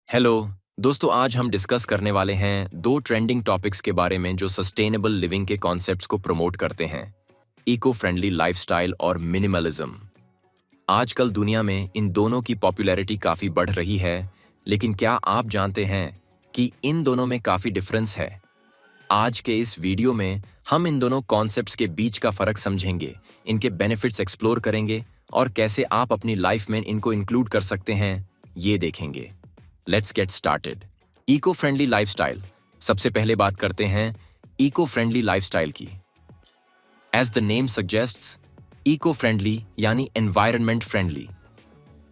Hello दोस्तों, आज हम डिस्कस करने वाले हैं दो ट्रेंडिंग टॉपिक्स के बारे में जो सस्टेनेबल लिविंग के कॉन्सेप्ट्स को प्रमोट करते हैं। इको फ्रेंडली लाइफस्टाइल और मिनिमलिज्म। आजकल दुनिया में इन दोनों की पॉपुलैरिटी काफ़ी बढ़ रही है, लेकिन क्या आप जानते हैं कि इन दोनों में काफ़ी डिफरेंस है। आज के इस वीडियो में हम इन दोनों कॉन्सेप्ट्स के बीच का फ़र्क समझेंगे, इनके बेनिफिट्स एक्सप्लोर करेंगे और कैसे आप अपनी लाइफ में इनको इंक्लूड कर सकते हैं, ये देखेंगे। Let's get started. Eco friendly lifestyle. सबसे पहले बात करते हैं इको फ्रेंडली लाइफस्टाइल की। As the name suggests, eco friendly यानी एनवायरनमेंट फ्रेंडली।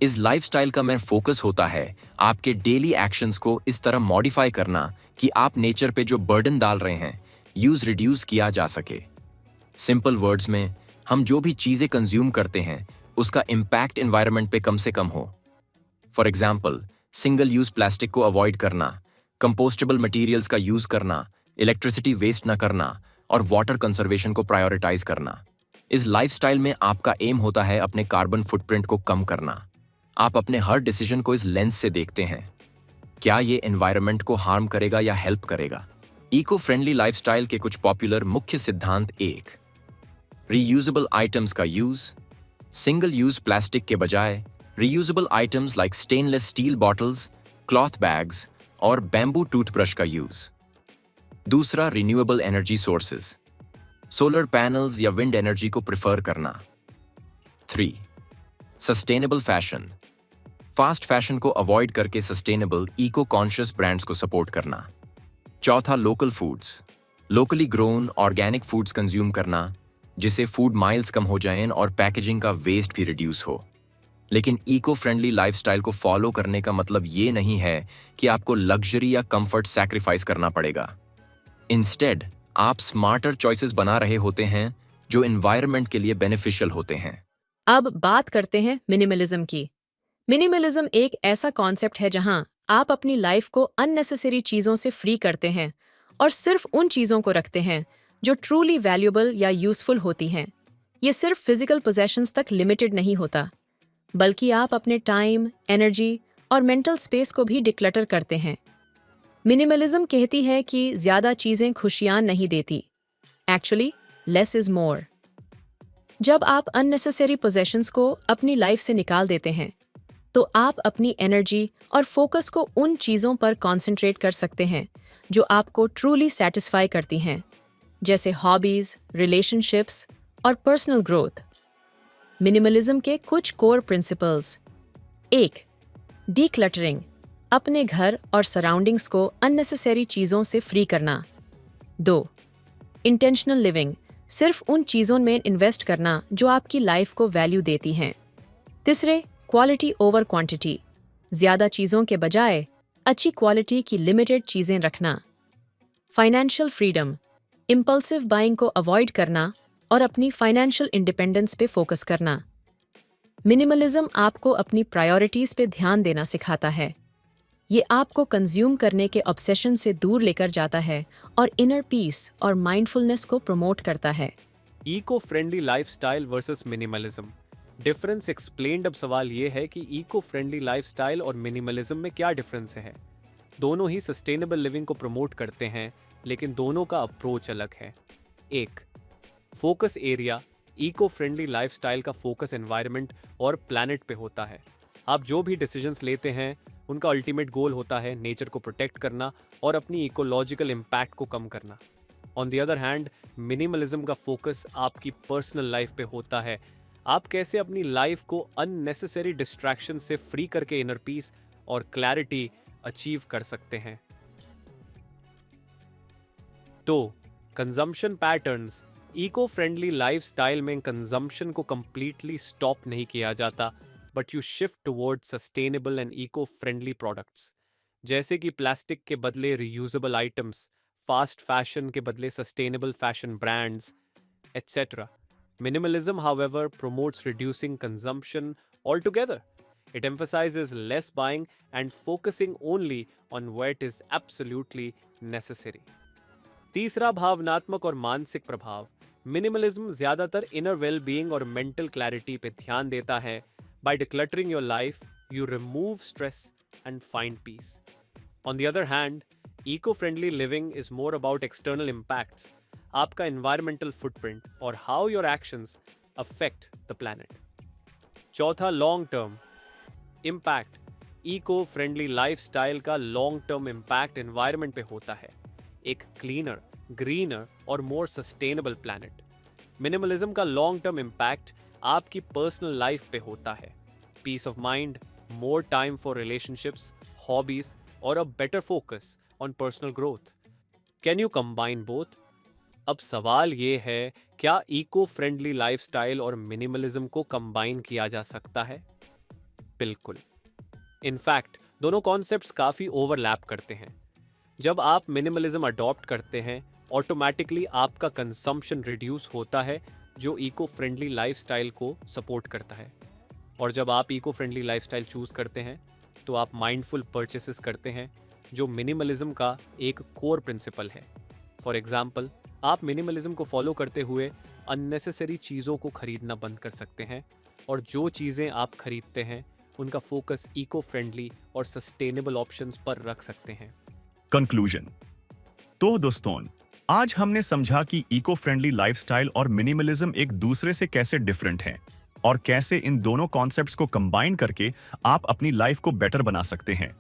इस लाइफस्टाइल का मेन फोकस होता है आपके डेली एक्शंस को इस तरह मॉडिफाई करना कि आप नेचर पे जो बर्डन डाल रहे हैं, यूज रिड्यूस किया जा सके। सिंपल वर्ड्स में, हम जो भी चीजें कंज्यूम करते हैं उसका इम्पैक्ट एनवायरनमेंट पे कम से कम हो। For example, single use plastic को अवॉइड करना, कंपोस्टेबल मटेरियल्स का यूज करना, इलेक्ट्रिसिटी वेस्ट न करना और वाटर कंजर्वेशन को प्रायोरिटाइज करना। इस लाइफस्टाइल में आपका एम होता है अपने कार्बन फुटप्रिंट को कम करना। आप अपने हर डिसीजन को इस लेंस से देखते हैं, क्या ये एनवायरनमेंट को हार्म करेगा या हेल्प करेगा। इको फ्रेंडली लाइफस्टाइल के कुछ पॉपुलर मुख्य सिद्धांत: एक, रीयूजेबल आइटम्स का यूज। सिंगल यूज प्लास्टिक के बजाय reusable items like stainless steel bottles, cloth bags और bamboo toothbrush का यूज। दूसरा, renewable energy sources, solar panels या wind energy को प्रिफर करना। 3. Sustainable fashion, फास्ट फैशन को अवॉइड करके सस्टेनेबल इको कॉन्शियस ब्रांड्स को सपोर्ट करना। चौथा, local foods, locally grown organic foods consume करना, जिससे फूड माइल्स कम हो जाएं और पैकेजिंग का वेस्ट भी रिड्यूस हो। लेकिन इको फ्रेंडली लाइफस्टाइल को फॉलो करने का मतलब ये नहीं है कि आपको लग्जरी या कंफर्ट सैक्रिफाइस करना पड़ेगा। इंस्टेड, आप स्मार्टर चॉइसेस बना रहे होते हैं जो एनवायरनमेंट के लिए बेनिफिशियल होते हैं। अब बात करते हैं मिनिमलिज्म की। मिनिमलिज्म एक ऐसा कॉन्सेप्ट है जहां आप अपनी लाइफ को अननेसेसरी चीजों से फ्री करते हैं और सिर्फ उन चीजों को रखते हैं जो ट्रूली वैल्यूएबल या यूजफुल होती हैं। ये सिर्फ फिजिकल पोजेशंस तक लिमिटेड नहीं होता, बल्कि आप अपने टाइम, एनर्जी और मेंटल स्पेस को भी डिक्लटर करते हैं। मिनिमलिज्म कहती है कि ज्यादा चीजें खुशियां नहीं देती। Actually, less is more. जब आप अननेसेसरी पोजेशंस को अपनी लाइफ से निकाल देते हैं, तो आप अपनी एनर्जी और फोकस को उन चीज़ों पर कॉन्सेंट्रेट कर सकते हैं जो आपको ट्रूली सेटिस्फाई करती हैं, जैसे हॉबीज, रिलेशनशिप्स और पर्सनल ग्रोथ। मिनिमलिज्म के कुछ कोर प्रिंसिपल्स: 1. डीक्लटरिंग, अपने घर और सराउंडिंग्स को अननेसेसरी चीज़ों से फ्री करना। 2. इंटेंशनल लिविंग, सिर्फ उन चीज़ों में इन्वेस्ट करना जो आपकी लाइफ को वैल्यू देती हैं। 3. क्वालिटी ओवर क्वांटिटी, ज़्यादा चीज़ों के बजाय अच्छी क्वालिटी की लिमिटेड चीज़ें रखना। फाइनेंशियल फ्रीडम, इम्पल्सिव बाइंग को अवॉइड करना और अपनी फाइनेंशियल इंडिपेंडेंस पे फोकस करना। मिनिमलिज्म आपको अपनी प्रायोरिटीज़ पे ध्यान देना सिखाता है। ये आपको कंज्यूम करने के ऑब्सेशन से दूर लेकर जाता है और इनर पीस और माइंडफुलनेस को प्रमोट करता है। Eco friendly lifestyle versus minimalism. Difference explained. अब सवाल ये है कि इको फ्रेंडली लाइफस्टाइल और मिनिमलिज्म में क्या डिफरेंस है। दोनों ही सस्टेनेबल लिविंग को प्रमोट करते हैं, लेकिन दोनों का अप्रोच अलग है। 1. Focus area. Eco friendly lifestyle का फोकस एनवायरनमेंट और प्लैनेट पे होता है। आप जो भी डिसीजंस लेते हैं उनका अल्टीमेट गोल होता है नेचर को प्रोटेक्ट करना और अपनी इकोलॉजिकल इम्पैक्ट को कम करना। On the other hand, minimalism का फोकस आपकी पर्सनल लाइफ पे होता है। आप कैसे अपनी लाइफ को अननेसेसरी डिस्ट्रैक्शन से फ्री करके इनर पीस और क्लैरिटी अचीव कर सकते हैं। 2. Consumption patterns. Eco friendly lifestyle में कंजम्पशन को कंप्लीटली स्टॉप नहीं किया जाता, but you shift toward sustainable and eco friendly products, जैसे कि प्लास्टिक के बदले रियूजेबल आइटम्स, फास्ट फैशन के बदले sustainable fashion brands, etc. Minimalism, however, promotes reducing consumption altogether. It emphasizes less buying and focusing only on what is absolutely necessary. तीसरा, भावनात्मक और मानसिक प्रभाव। मिनिमलिज्म ज्यादातर इनर वेल-बीइंग और मेंटल क्लैरिटी पे ध्यान देता है। By decluttering your life, you remove stress, and find peace. On the other hand, eco-friendly living is more about external impacts, आपका environmental footprint और how your actions affect the planet. चौथा, long term impact. Eco friendly lifestyle का long term impact environment पे होता है, एक cleaner, greener और more sustainable planet. Minimalism का लॉन्ग टर्म इम्पैक्ट आपकी पर्सनल लाइफ पे होता है, peace of mind, more time for relationships, hobbies और a better focus on personal growth. Can you combine both? अब सवाल ये है, क्या इको फ्रेंडली लाइफस्टाइल और मिनिमलिज्म को कंबाइन किया जा सकता है? बिल्कुल. इनफैक्ट दोनों कॉन्सेप्ट्स काफ़ी ओवरलैप करते हैं. जब आप मिनिमलिज्म अडॉप्ट करते हैं, ऑटोमेटिकली आपका कंजम्पशन रिड्यूस होता है, जो इको फ्रेंडली लाइफस्टाइल को सपोर्ट करता है. और जब आप इको फ्रेंडली लाइफस्टाइल चूज करते हैं, तो आप माइंडफुल परचेसेस करते हैं, जो मिनिमलिज्म का एक कोर प्रिंसिपल है. फॉर एग्जाम्पल, आप मिनिमलिज्म को फॉलो करते हुए अननेसेसरी चीज़ों को खरीदना बंद कर सकते हैं, और जो चीज़ें आप खरीदते हैं उनका फोकस इको फ्रेंडली और सस्टेनेबल ऑप्शंस पर रख सकते हैं. कंक्लूजन. तो दोस्तों, आज हमने समझा कि इको फ्रेंडली लाइफस्टाइल और मिनिमलिज्म एक दूसरे से कैसे डिफरेंट हैं और कैसे इन दोनों कॉन्सेप्ट्स को कंबाइन करके आप अपनी लाइफ को बेटर बना सकते हैं.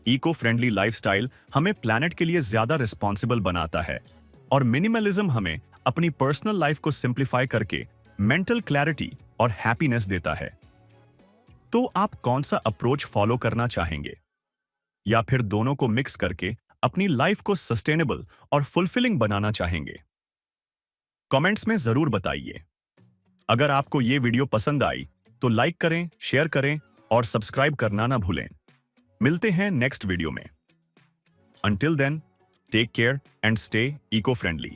इको फ्रेंडली लाइफस्टाइल हमें प्लैनेट के लिए ज्यादा रिस्पॉन्सिबल बनाता है और मिनिमलिज्म हमें अपनी पर्सनल लाइफ को सिंप्लीफाई करके मेंटल क्लैरिटी और हैप्पीनेस देता है. तो आप कौन सा अप्रोच फॉलो करना चाहेंगे, या फिर दोनों को मिक्स करके अपनी लाइफ को सस्टेनेबल और फुलफिलिंग बनाना चाहेंगे? कमेंट्स में जरूर बताइए. अगर आपको ये वीडियो पसंद आई तो लाइक करें, शेयर करें और सब्सक्राइब करना ना भूलें. मिलते हैं नेक्स्ट वीडियो में. Until then, take care and stay eco-friendly.